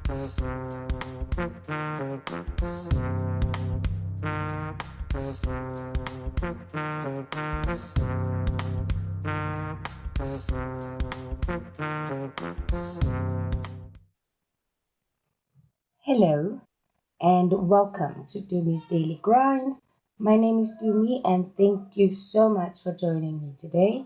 Hello and welcome to Dumi's Daily Grind. My name is Dumi and thank you so much for joining me today.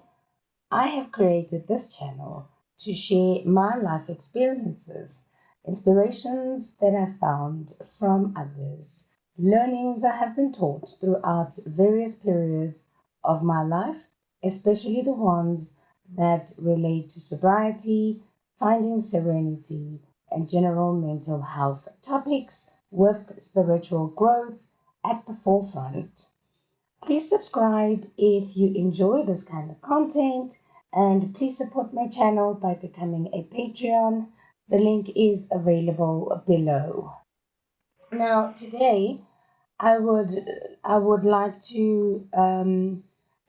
I have created this channel to share my life experiences, inspirations that I found from others, learnings I have been taught throughout various periods of my life, especially the ones that relate to sobriety, finding serenity, and general mental health topics with spiritual growth at the forefront. Please subscribe if you enjoy this kind of content and please support my channel by becoming a Patreon. The link is available below. Now today I would like to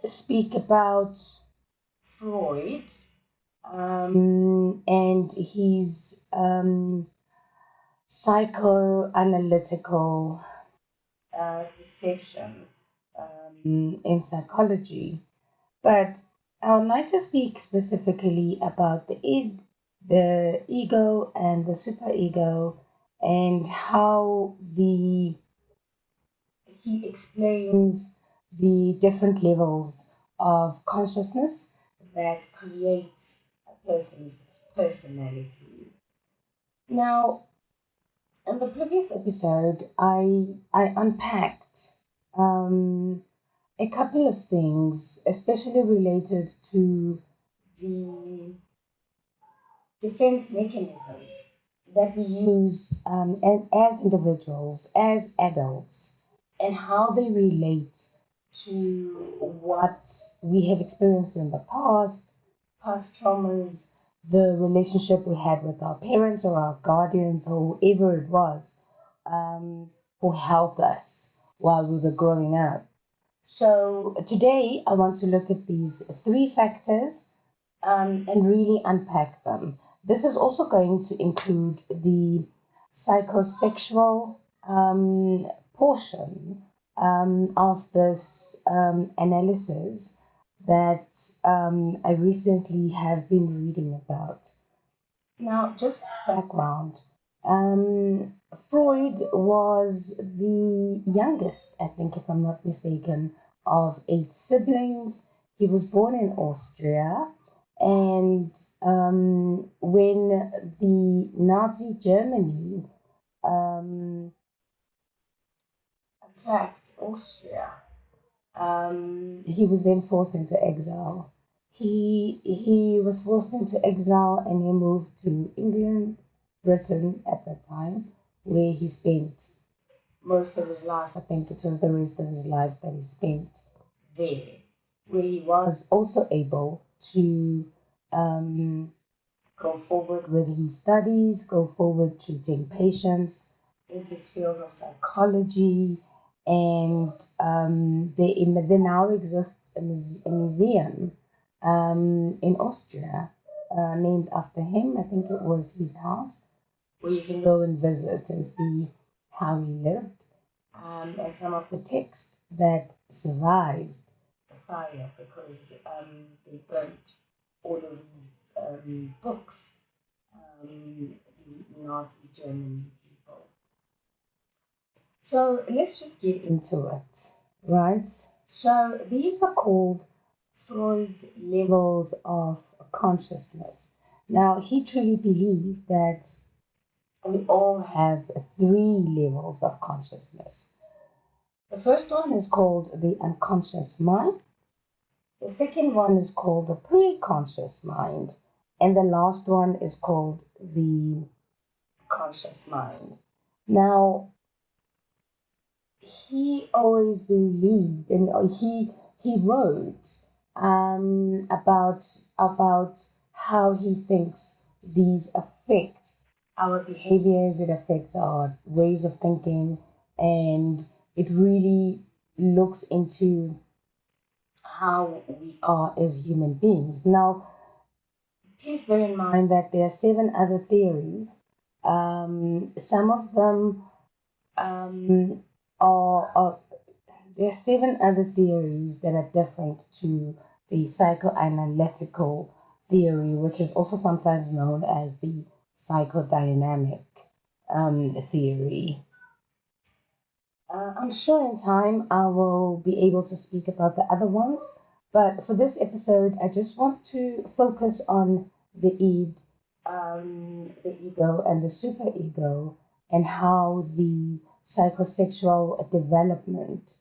speak about Freud and his psychoanalytical deception in psychology. But I would like to speak specifically about the id, the ego, and the superego, and how he explains the different levels of consciousness that create a person's personality. Now, in the previous episode, I unpacked a couple of things, especially related to the defense mechanisms that we use as individuals, as adults, and how they relate to what we have experienced in the past traumas, the relationship we had with our parents or our guardians or whoever it was who helped us while we were growing up. So today I want to look at these three factors and really unpack them. This is also going to include the psychosexual portion of this analysis that I recently have been reading about. Now, just background. Freud was the youngest, I think, if I'm not mistaken, of 8 siblings. He was born in Austria, and when the Nazi Germany attacked Austria, he was then forced into exile. He was forced into exile and he moved to England, Britain at that time, where he spent most of his life. I think it was the rest of his life that he spent there, where he was also able to go forward with his studies, go forward treating patients in his field of psychology. And there now exists a museum in Austria named after him. I think it was his house, where you can go and visit and see how he lived and some of the text that survived the fire because they burnt all of his books, the Nazi Germany people. So let's just get into it, right? So these are called Freud's levels of consciousness. Now, he truly believed that we all have 3 levels of consciousness. The first one is called the unconscious mind. The second one is called the pre-conscious mind. And the last one is called the conscious mind. Now, he always believed, and he wrote about how he thinks these affect our behaviors, it affects our ways of thinking, and it really looks into how we are as human beings. Now, please bear in mind that there are 7 other theories Some of them are there are 7 other theories that are different to the psychoanalytical theory, which is also sometimes known as the psychodynamic theory. I'm sure in time I will be able to speak about the other ones, but for this episode, I just want to focus on the id, the ego, and the superego, and how the psychosexual development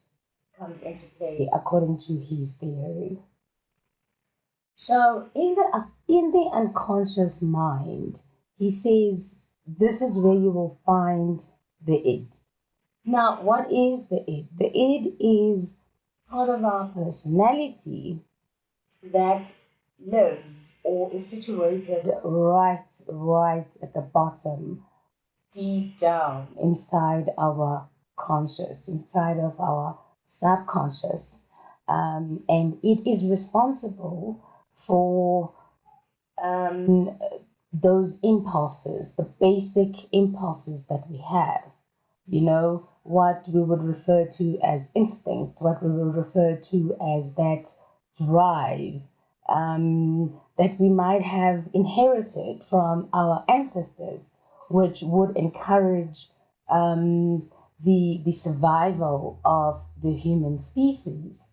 comes into play according to his theory. So, in the unconscious mind, he says this is where you will find the id. Now, what is the id? The id is part of our personality that lives or is situated right at the bottom, deep down inside our conscious, inside of our subconscious. And it is responsible for those impulses, the basic impulses that we have. You know, what we would refer to as instinct, what we would refer to as that drive that we might have inherited from our ancestors, which would encourage the survival of the human species.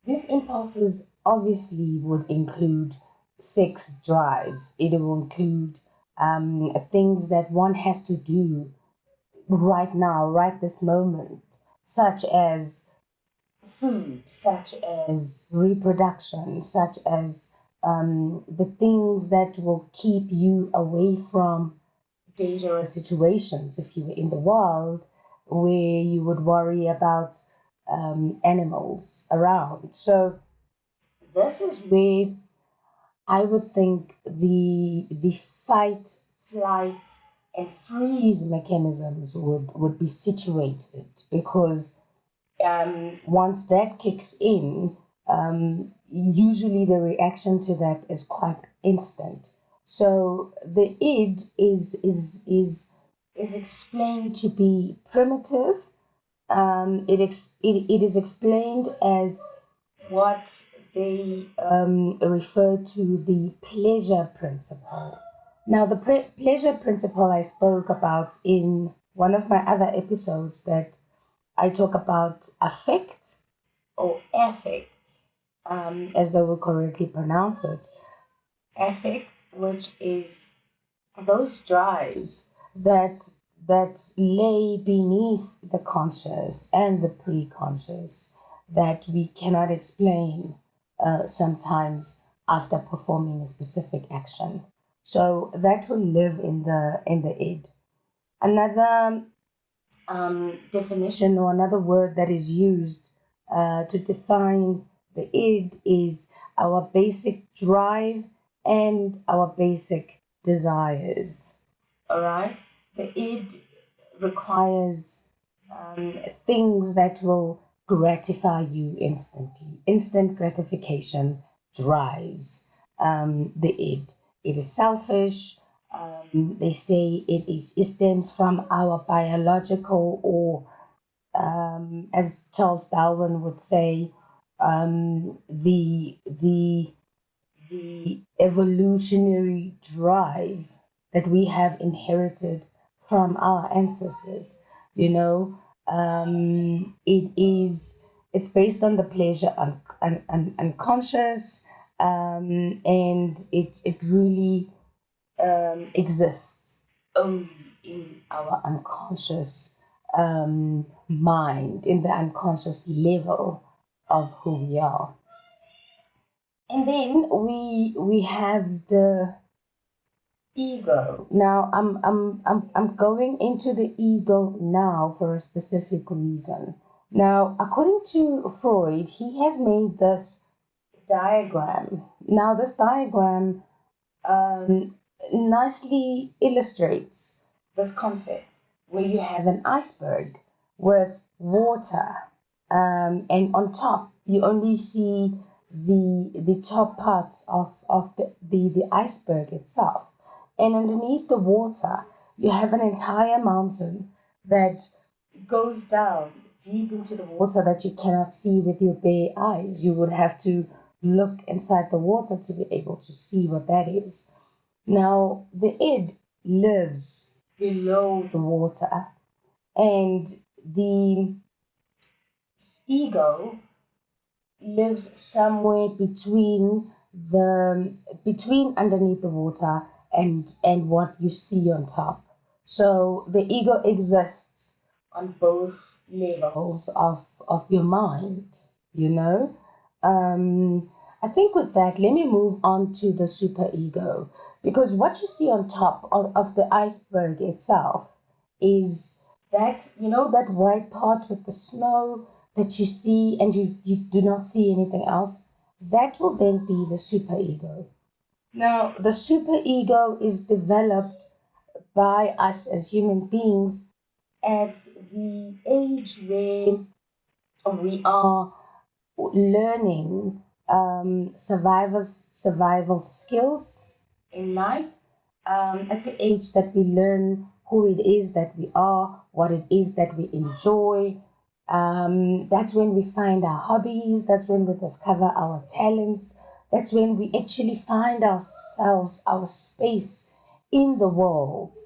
These impulses obviously would include sex drive. It will include things that one has to do right now, right this moment, such as food, such as reproduction, such as the things that will keep you away from dangerous situations. If you were in the wild where you would worry about animals around. So this is where I would think the fight, flight, and freeze mechanisms would be situated, because once that kicks in, usually the reaction to that is quite instant. So the id is explained to be primitive. It is explained as what they refer to the pleasure principle. Now, the pleasure principle I spoke about in one of my other episodes, that I talk about affect or affect, as they will correctly pronounce it. Affect, which is those drives that lay beneath the conscious and the pre-conscious that we cannot explain sometimes after performing a specific action. So that will live in the id. Another definition, or another word that is used to define the id, is our basic drive and our basic desires. All right, the id requires things that will gratify you instantly. Instant gratification drives the id. It is selfish. They say it stems from our biological, or as Charles Darwin would say, the evolutionary drive that we have inherited from our ancestors. You know, it's based on the pleasure unconscious, and it really exists only in our unconscious mind, in the unconscious level of who we are. And then we have the ego. Now I'm going into the ego now for a specific reason. Now, according to Freud, he has made this diagram. Now, this diagram nicely illustrates this concept, where you have an iceberg with water, and on top you only see the top part of the iceberg itself, and underneath the water you have an entire mountain that goes down deep into the water that you cannot see with your bare eyes. You would have to look inside the water to be able to see what that is. Now, the id lives below the water, and the ego lives somewhere between underneath the water and what you see on top. So the ego exists on both levels of your mind, you know. I think with that, let me move on to the superego, because what you see on top of the iceberg itself is that, that white part with the snow that you see and you do not see anything else. That will then be the superego. Now, the superego is developed by us as human beings at the age where we are learning survival skills in life, at the age that we learn who it is that we are, what it is that we enjoy. That's when we find our hobbies, that's when we discover our talents, that's when we actually find ourselves, our space in the world.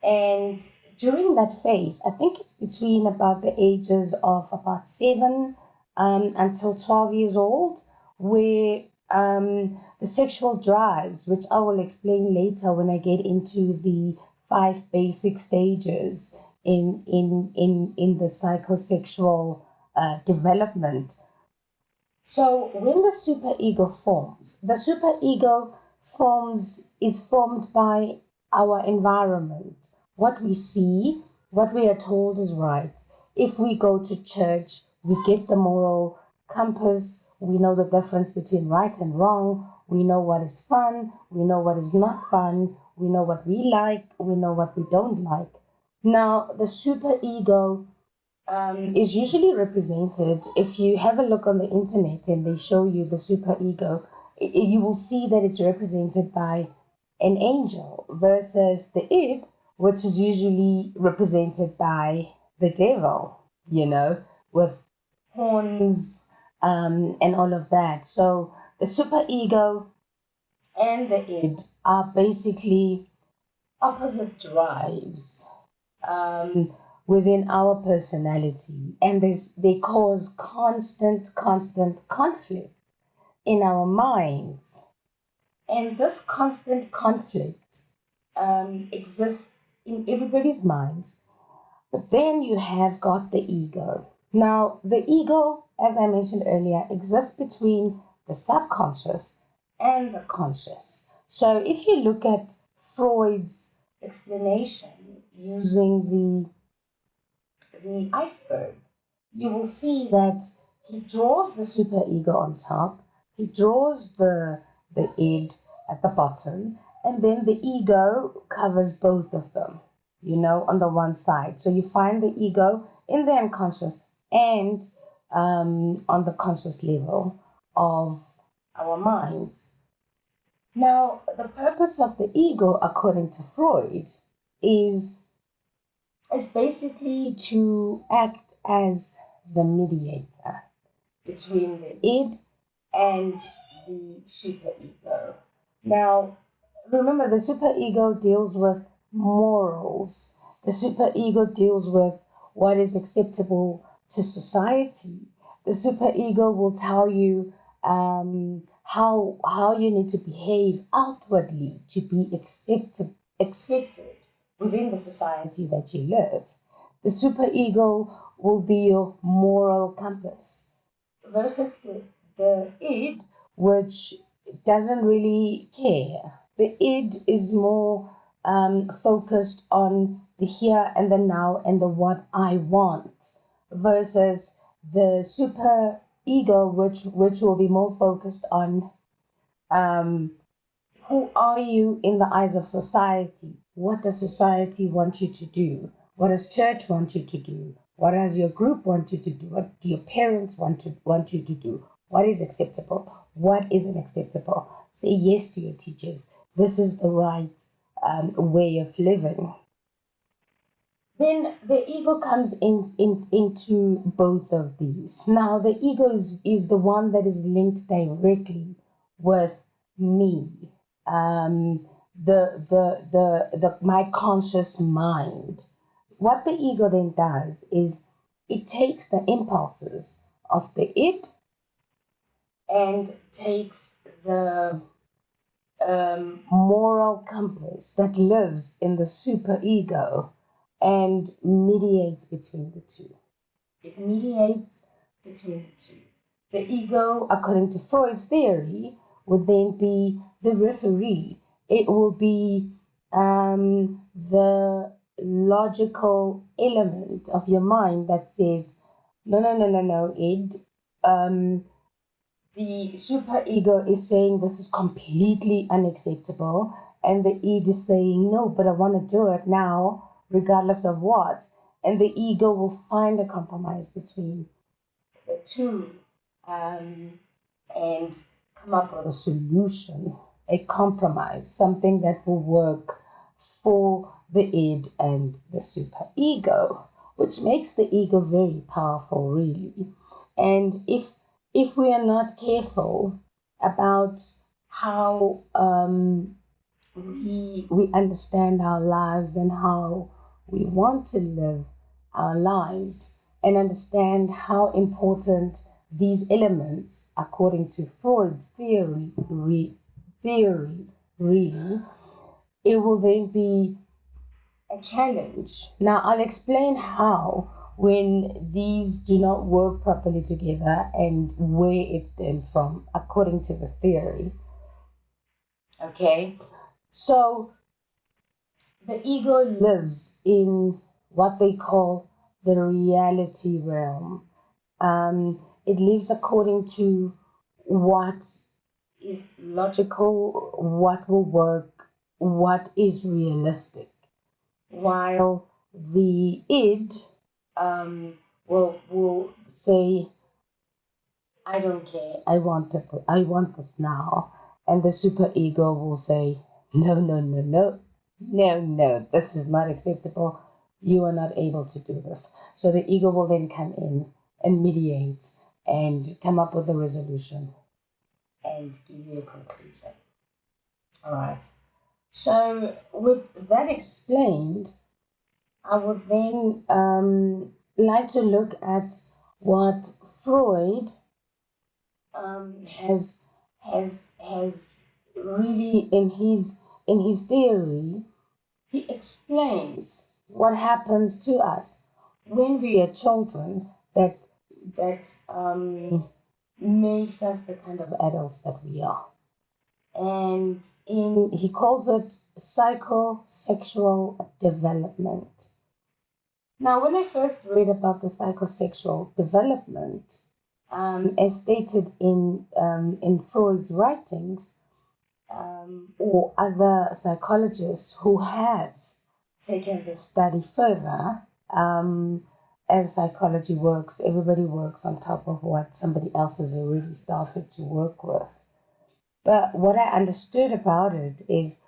And during that phase, I think it's between about the ages of about 7 until 12 years old, where the sexual drives, which I will explain later when I get into the 5 basic stages in the psychosexual development. So when the superego forms, the superego is formed by our environment, what we see, what we are told is right. If we go to church, we get the moral compass. We know the difference between right and wrong. We know what is fun. We know what is not fun. We know what we like. We know what we don't like. Now, the superego is usually represented, if you have a look on the internet and they show you the superego, you will see that it's represented by an angel versus the id, which is usually represented by the devil, with horns and all of that. So the superego and the id are basically opposite drives within our personality, and they cause constant conflict in our minds. And this constant conflict exists in everybody's minds. But then you have got the ego. Now, the ego, as I mentioned earlier, exists between the subconscious and the conscious. So if you look at Freud's explanation using the iceberg, you will see that he draws the superego on top, he draws the id at the bottom, and then the ego covers both of them, on the one side. So you find the ego in the unconscious and on the conscious level of our minds. Now, the purpose of the ego, according to Freud, is basically to act as the mediator between the id and the superego. Now, remember, the superego deals with morals. The superego deals with what is acceptable to society. The superego will tell you how you need to behave outwardly to be accepted within the society that you live. The superego will be your moral compass versus the id, which doesn't really care. The id is more focused on the here and the now and the what I want, versus the super ego, which will be more focused on who are you in the eyes of society? What does society want you to do? What does church want you to do? What does your group want you to do? What do your parents want you to do? What is acceptable? What isn't acceptable? Say yes to your teachers. This is the right way of living. Then the ego comes into both of these. Now, the ego is the one that is linked directly with me, my conscious mind. What the ego then does is it takes the impulses of the id and takes the moral compass that lives in the superego and mediates between the two. It mediates between the two. The ego, according to Freud's theory, would then be the referee. It will be the logical element of your mind that says, no, no, no, no, no, id. The superego is saying this is completely unacceptable, and the id is saying no, but I want to do it now, regardless of what. And the ego will find a compromise between the two, and come up with a solution, a compromise, something that will work for the id and the superego, which makes the ego very powerful, really. And if we are not careful about how we understand our lives and how we want to live our lives, and understand how important these elements, according to Freud's theory, really, it will then be a challenge. Now, I'll explain how when these do not work properly together and where it stems from, according to this theory. Okay, so the ego lives in what they call the reality realm. It lives according to what is logical, what will work, what is realistic, while the id will say, I don't care, I want this now, and the superego will say, no, no, no, no, no, no, this is not acceptable. You are not able to do this. So the ego will then come in and mediate and come up with a resolution and give you a conclusion. All right. So with that explained, I would then like to look at what Freud has really in his theory. He explains what happens to us when we are children that makes us the kind of adults that we are. And he calls it psychosexual development. Now, when I first read about the psychosexual development, as stated in Freud's writings, or other psychologists who have taken this study further, as psychology works, everybody works on top of what somebody else has already started to work with. But what I understood about it is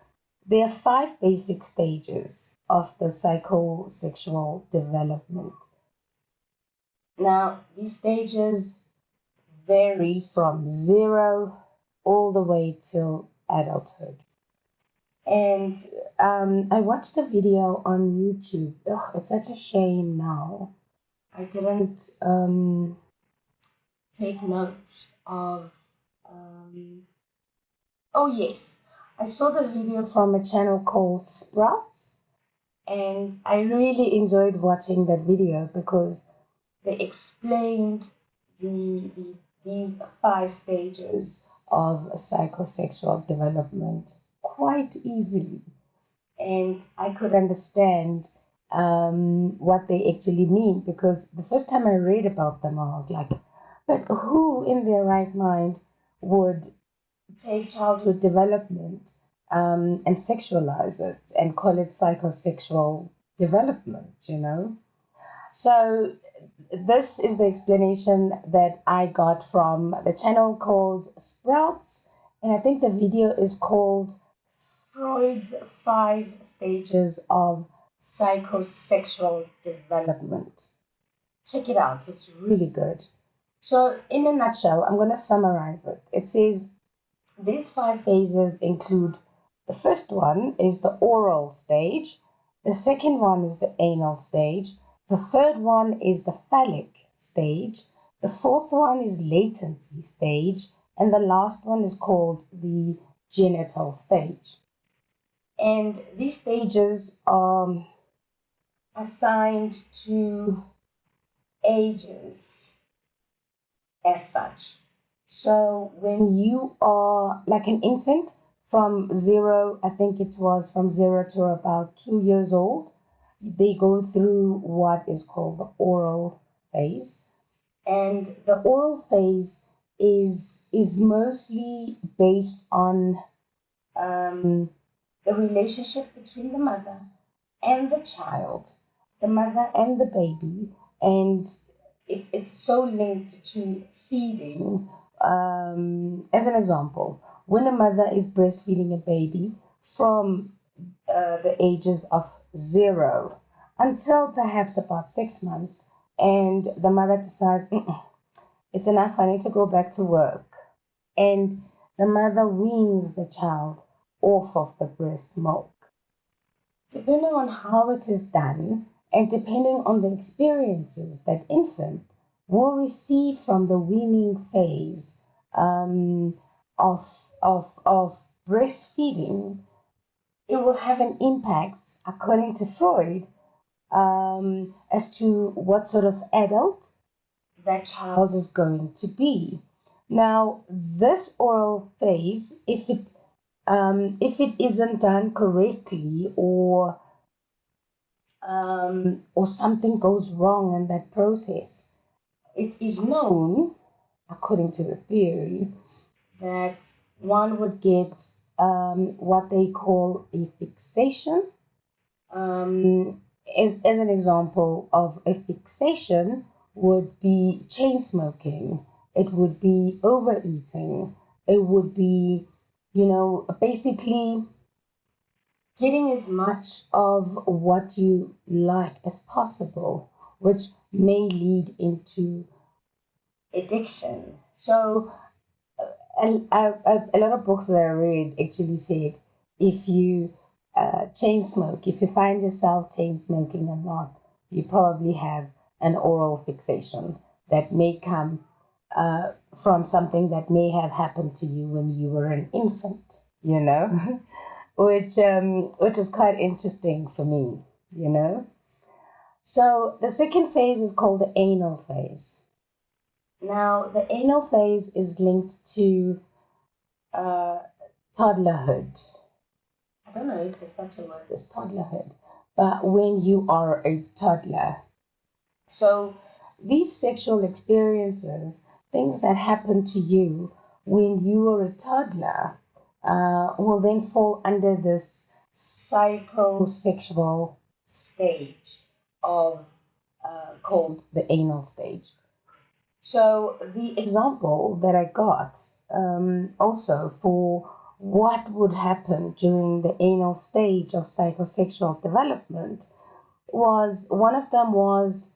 there are 5 basic stages of the psychosexual development. Now, these stages vary from 0 all the way till adulthood. And I watched a video on YouTube. Ugh, it's such a shame now. I didn't take note of... oh, yes. I saw the video from a channel called Sprouts. And I really enjoyed watching that video because they explained these 5 stages of psychosexual development quite easily, and I could understand what they actually mean, because the first time I read about them, I was like, but who in their right mind would take childhood development and sexualize it and call it psychosexual development, you know? So this is the explanation that I got from the channel called Sprouts, and I think the video is called Freud's 5 stages of Psychosexual Development. Check it out, it's really good. So, in a nutshell, I'm going to summarize it. It says these 5 phases include the first one is the oral stage, the second one is the anal stage, the third one is the phallic stage, the fourth one is latency stage, and the last one is called the genital stage. And these stages are assigned to ages as such. So when you are like an infant from zero, I think it was from 0 to about 2 years old, they go through what is called the oral phase. And the oral phase is mostly based on the relationship between the mother and the child, the mother and the baby, and it's so linked to feeding. As an example, when a mother is breastfeeding a baby from the ages of 0 until perhaps about 6 months, and the mother decides, it's enough, I need to go back to work. And the mother weans the child off of the breast milk. Depending on how it is done, and depending on the experiences that infant will receive from the weaning phase of breastfeeding, it will have an impact, according to Freud, as to what sort of adult that child is going to be. Now, this oral phase, if it isn't done correctly, or something goes wrong in that process, it is known, according to the theory, that one would get what they call a fixation. As an example of a fixation would be chain smoking, it would be overeating, it would be, basically getting as much of what you like as possible, which may lead into addiction. So, a lot of books that I read actually said if you chain smoke, if you find yourself chain smoking a lot, you probably have an oral fixation that may come from something that may have happened to you when you were an infant, which is quite interesting for me, So the second phase is called the anal phase. Now, the anal phase is linked to toddlerhood. I don't know if there's such a word as toddlerhood, but when you are a toddler. So these sexual experiences, things that happen to you when you are a toddler, will then fall under this psychosexual stage of called the anal stage. So the example that I got also for what would happen during the anal stage of psychosexual development was, one of them was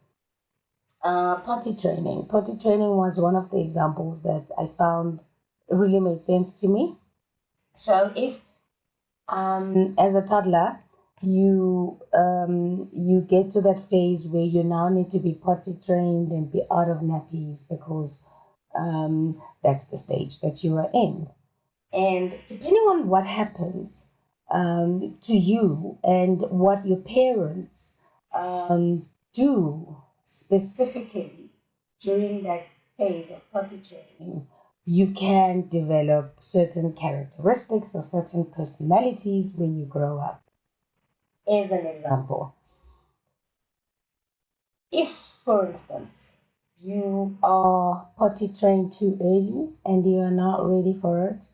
potty training. Potty training was one of the examples that I found really made sense to me. So if as a toddler you get to that phase where you now need to be potty trained and be out of nappies because that's the stage that you are in. And depending on what happens to you and what your parents do specifically during that phase of potty training, you can develop certain characteristics or certain personalities when you grow up. As an example, if, for instance, you are potty trained too early and you are not ready for it,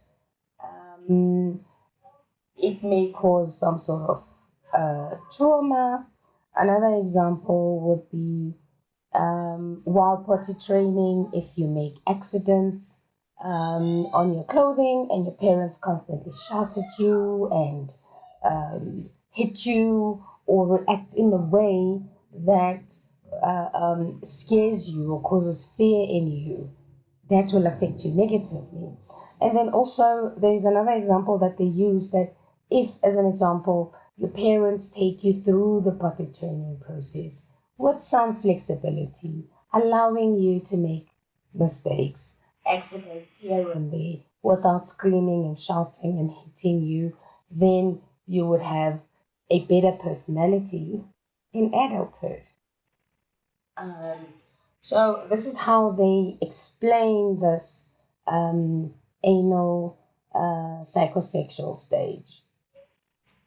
it may cause some sort of trauma. Another example would be while potty training, if you make accidents on your clothing and your parents constantly shout at you and hit you or react in a way that scares you or causes fear in you, that will affect you negatively. And then also there's another example that they use, that if, as an example, your parents take you through the potty training process with some flexibility, allowing you to make mistakes, accidents here and there, without screaming and shouting and hitting you, then you would have a better personality in adulthood. So this is how they explain this anal psychosexual stage.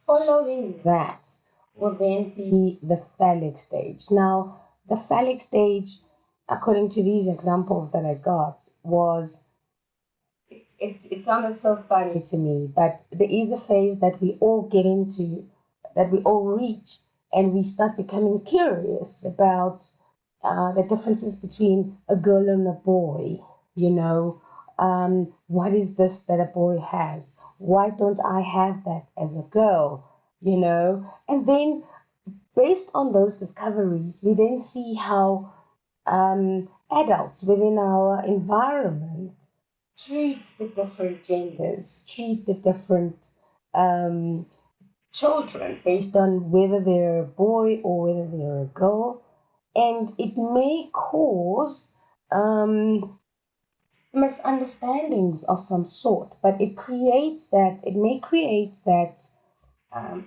Following that will then be the phallic stage. Now, the phallic stage, according to these examples that I got, was, it sounded so funny to me, but there is a phase that we all get into, that we all reach, and we start becoming curious about the differences between a girl and a boy. You know, what is this that a boy has? Why don't I have that as a girl? You know, and then based on those discoveries, we then see how adults within our environment treat the different genders, treat the different children based on whether they're a boy or whether they're a girl. And it may cause misunderstandings of some sort, but it may create that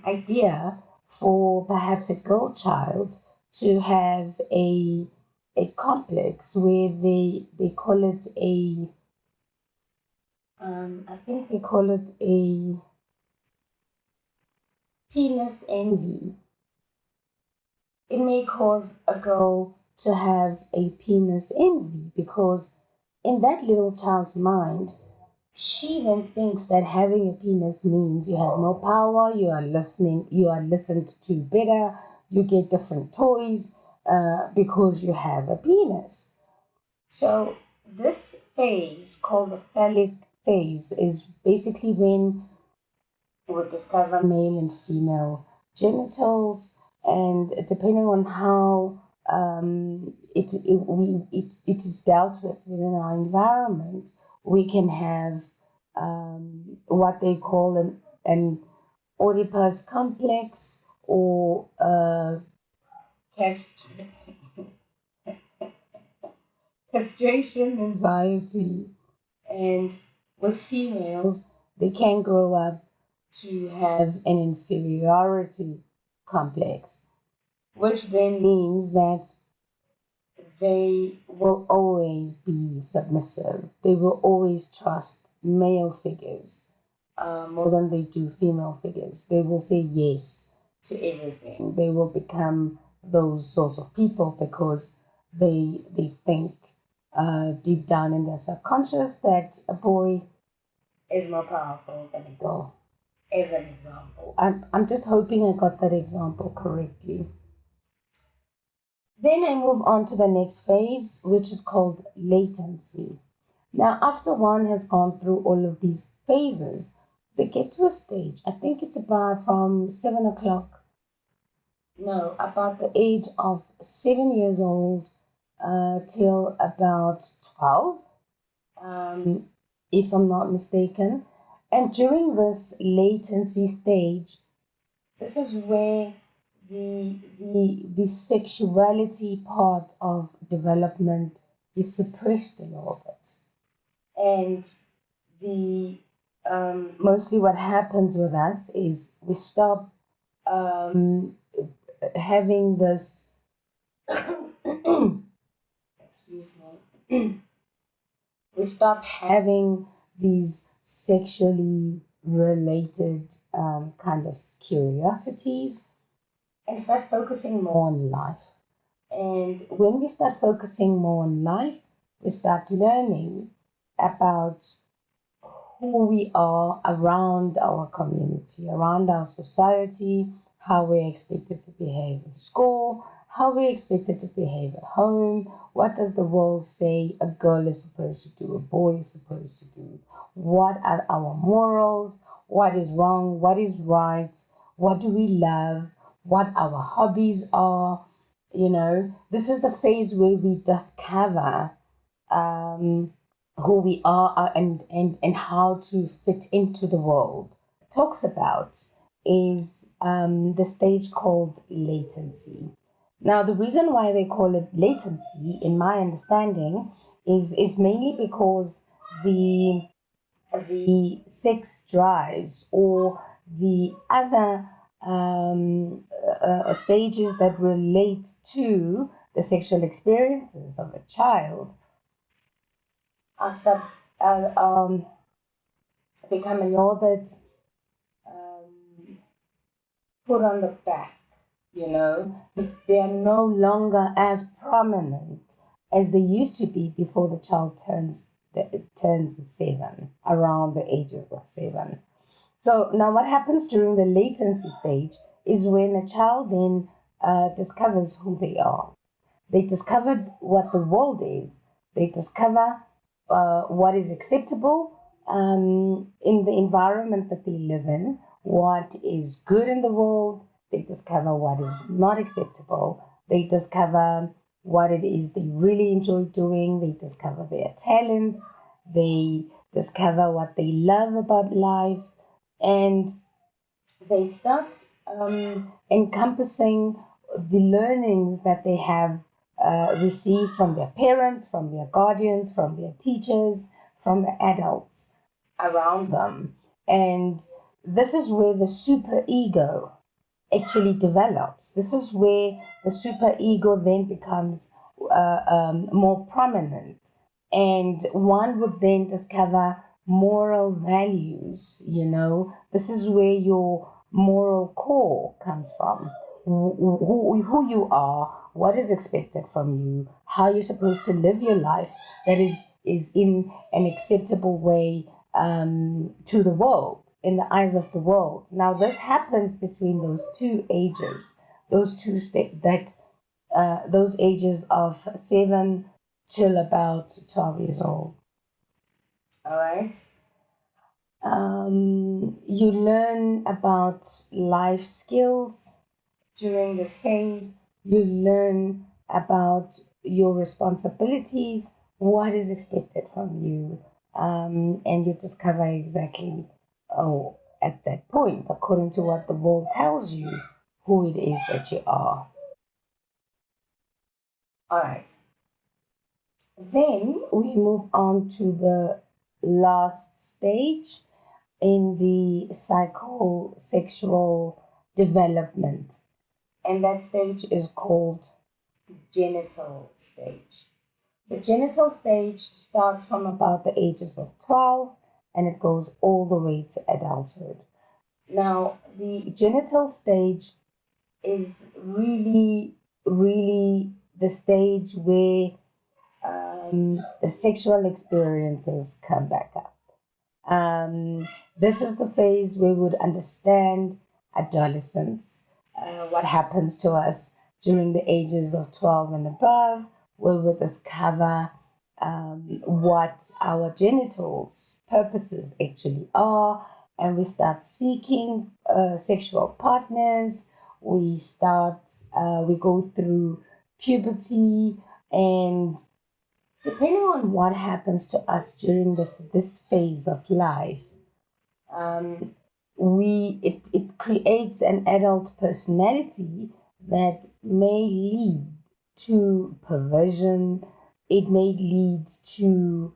idea for perhaps a girl child to have a complex where they call it I think they call it a penis envy. It may cause a girl to have a penis envy, because in that little child's mind, she then thinks that having a penis means you have more power, you are listened to better, you get different toys because you have a penis. So this phase, called the phallic phase, is basically when we discover male and female genitals, and depending on how it is dealt with within our environment, we can have what they call an Oedipus complex, or castration anxiety. And with females, they can grow up to have an inferiority complex, which then means that they will always be submissive. They will always trust male figures more than they do female figures. They will say yes to everything. They will become those sorts of people because they think deep down in their subconscious that a boy is more powerful than a girl, as an example. I'm just hoping I got that example correctly. Then I move on to the next phase, which is called latency. Now, after one has gone through all of these phases, they get to a stage, I think it's about from 7 o'clock, no, about the age of 7 years old till about 12, if I'm not mistaken. And during this latency stage, this is where the sexuality part of development is suppressed a little bit. And the mostly what happens with us is we stop having this excuse me we stop having these sexually related kind of curiosities, and start focusing more on life. And when we start focusing more on life, we start learning about who we are around our community, around our society, how we're expected to behave in school, how we're expected to behave at home, what does the world say a girl is supposed to do, a boy is supposed to do, what are our morals, what is wrong, what is right, what do we love, what our hobbies are. This is the phase where we discover who we are, and how to fit into the world. Talks about is the stage called latency. Now, the reason why they call it latency, in my understanding, is mainly because the sex drives, or the other stages that relate to the sexual experiences of a child, are become a little bit put on the back. They are no longer as prominent as they used to be before the child turns 7, around the ages of 7. So now what happens during the latency stage is when a child then discovers who they are. They discovered what the world is. They discover what is acceptable in the environment that they live in, what is good in the world. They discover what is not acceptable. They discover what it is they really enjoy doing. They discover their talents. They discover what they love about life. And they start encompassing the learnings that they have received from their parents, from their guardians, from their teachers, from the adults around them. And this is where the superego actually develops. This is where the superego then becomes more prominent. And one would then discover moral values. This is where your moral core comes from. Who you are, what is expected from you, how you're supposed to live your life that is in an acceptable way to the world, in the eyes of the world. Now, this happens between those two ages, those ages of 7 till about 12 years old. All right. You learn about life skills during this phase. You learn about your responsibilities, what is expected from you, and you discover exactly, at that point, according to what the world tells you, who it is that you are. All right. Then we move on to the last stage in the psychosexual development, and that stage is called the genital stage. The genital stage starts from about the ages of 12, and it goes all the way to adulthood. Now, the genital stage is really, really the stage where the sexual experiences come back up. This is the phase where we would understand adolescence, what happens to us during the ages of 12 and above, where we discover what our genitals' purposes actually are, and we start seeking sexual partners. We go through puberty, and depending on what happens to us during this phase of life, it creates an adult personality that may lead to perversion. It may lead to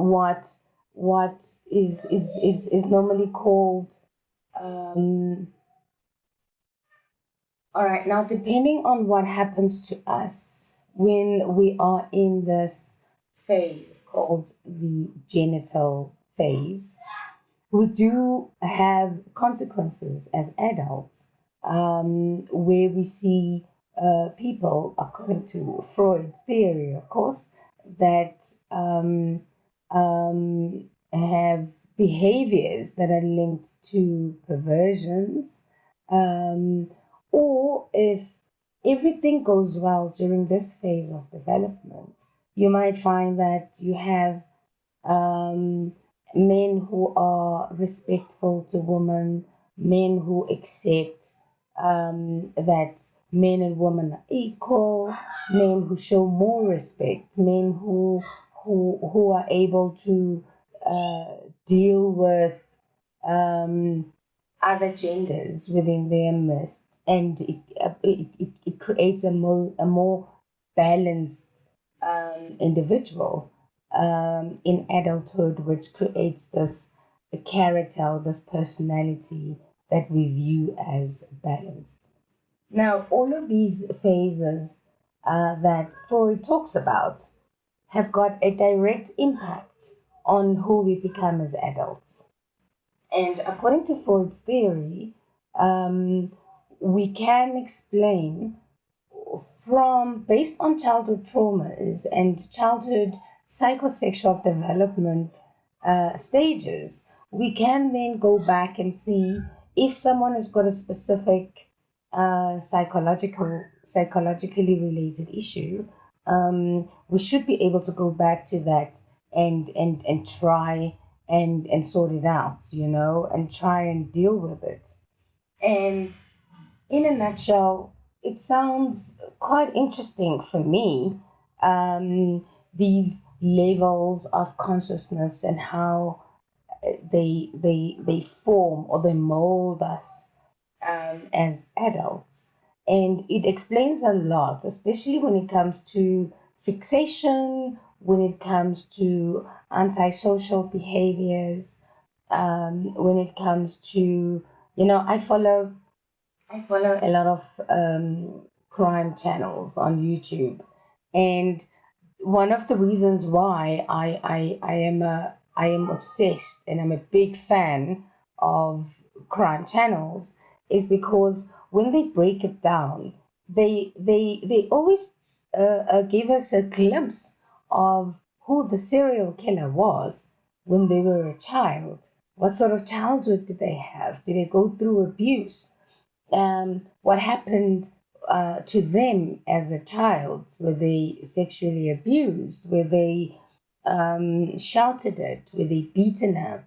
what is normally called all right. Now, depending on what happens to us when we are in this phase called the genital phase, we do have consequences as adults, where we see people, according to Freud's theory, of course, that have behaviors that are linked to perversions. Or if everything goes well during this phase of development, you might find that you have men who are respectful to women, men who accept that men and women are equal, men who show more respect, men who are able to deal with other genders within their midst, and it creates a more balanced individual in adulthood, which creates this character, this personality that we view as balanced. Now, all of these phases that Freud talks about have got a direct impact on who we become as adults. And according to Freud's theory, we can explain from based on childhood traumas and childhood psychosexual development stages, we can then go back and see if someone has got a specific psychologically related issue. We should be able to go back to that and try and sort it out, and try and deal with it. And in a nutshell, it sounds quite interesting for me, these levels of consciousness and how they form or they mold us as adults. And it explains a lot, especially when it comes to fixation, when it comes to antisocial behaviors, when it comes to, I follow a lot of crime channels on YouTube, and one of the reasons why I am obsessed and I'm a big fan of crime channels is because when they break it down, they always give us a glimpse of who the serial killer was when they were a child. What sort of childhood did they have? Did they go through abuse? What happened to them as a child? Were they sexually abused? Were they shouted at? Were they beaten up?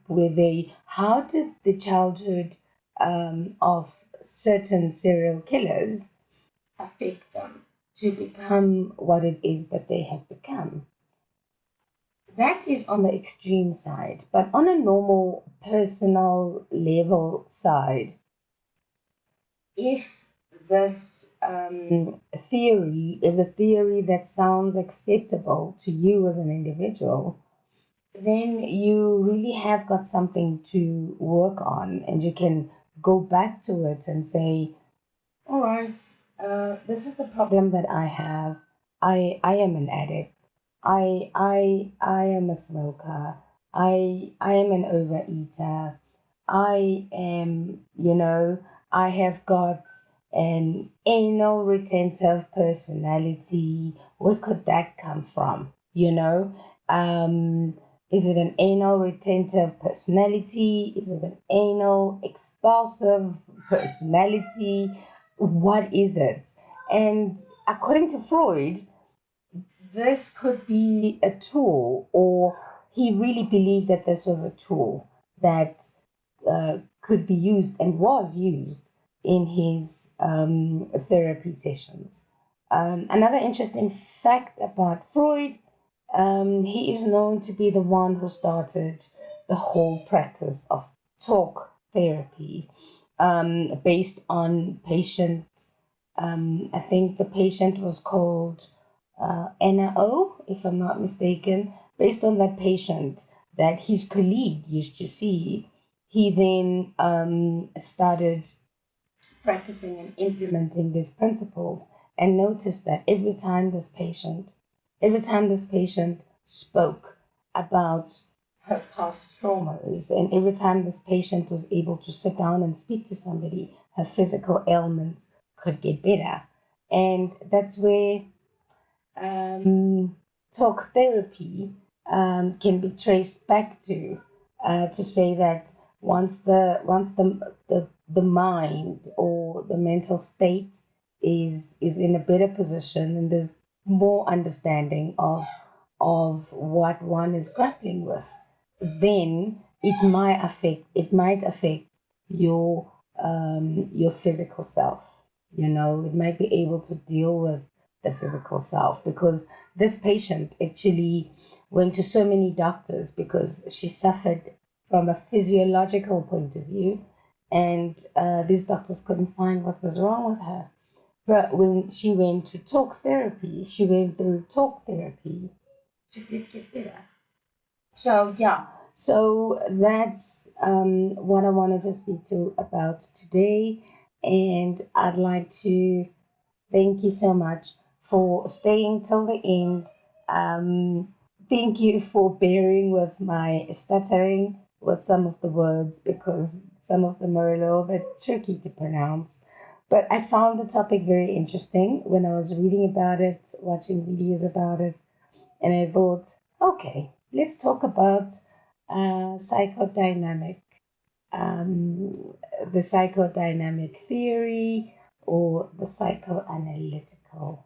How did the childhood of certain serial killers affect them to become what it is that they have become? That is on the extreme side, but on a normal personal level side, if this theory is a theory that sounds acceptable to you as an individual, then you really have got something to work on, and you can go back to it and say, all right, this is the problem that I have. I am an addict. I am a smoker. I am an overeater. I am, I have got an anal retentive personality. Where could that come from? Is it an anal retentive personality? Is it an anal expulsive personality? What is it? And according to Freud, this could be a tool, or he really believed that this was a tool that could be used and was used in his therapy sessions. Another interesting fact about Freud, he is known to be the one who started the whole practice of talk therapy, based on patient. I think the patient was called Anna O, if I'm not mistaken. Based on that patient that his colleague used to see, he then started practicing and implementing these principles, and noticed that every time this patient spoke about her past traumas, and every time this patient was able to sit down and speak to somebody, her physical ailments could get better. And that's where talk therapy can be traced back to say that once the mind or the mental state is in a better position, and there's more understanding of what one is grappling with, then it might affect your your physical self. You know, it might be able to deal with the physical self, because this patient actually went to so many doctors because she suffered from a physiological point of view, and these doctors couldn't find what was wrong with her. But when she went to talk therapy, she went through talk therapy, she did get better. So yeah, so that's what I wanted to speak to about today, and I'd like to thank you so much for staying till the end. Thank you for bearing with my stuttering with some of the words, because some of them are a little bit tricky to pronounce. But I found the topic very interesting when I was reading about it, watching videos about it, and I thought, okay, let's talk about psychodynamic, the psychodynamic theory, or the psychoanalytical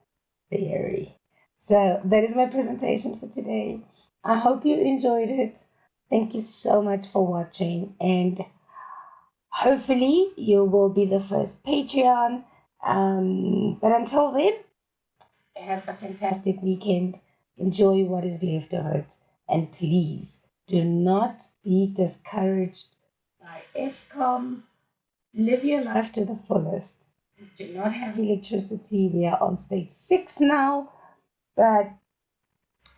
theory. So that is my presentation for today. I hope you enjoyed it. Thank you so much for watching, and hopefully you will be the first Patreon. But until then, have a fantastic weekend. Enjoy what is left of it. And please do not be discouraged by ESCOM. Live your life to the fullest. We do not have electricity. We are on stage 6 now, but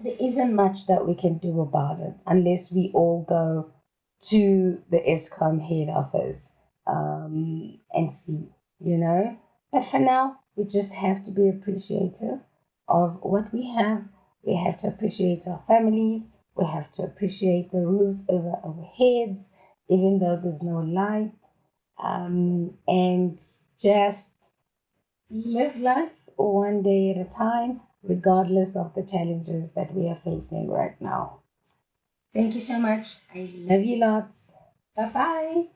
there isn't much that we can do about it unless we all go to the ESCOM head office and see, you know. But for now, we just have to be appreciative of what we have. We have to appreciate our families. We have to appreciate the roofs over our heads, even though there's no light. And just live life one day at a time, regardless of the challenges that we are facing right now. Thank you so much. I love you lots. Bye-bye.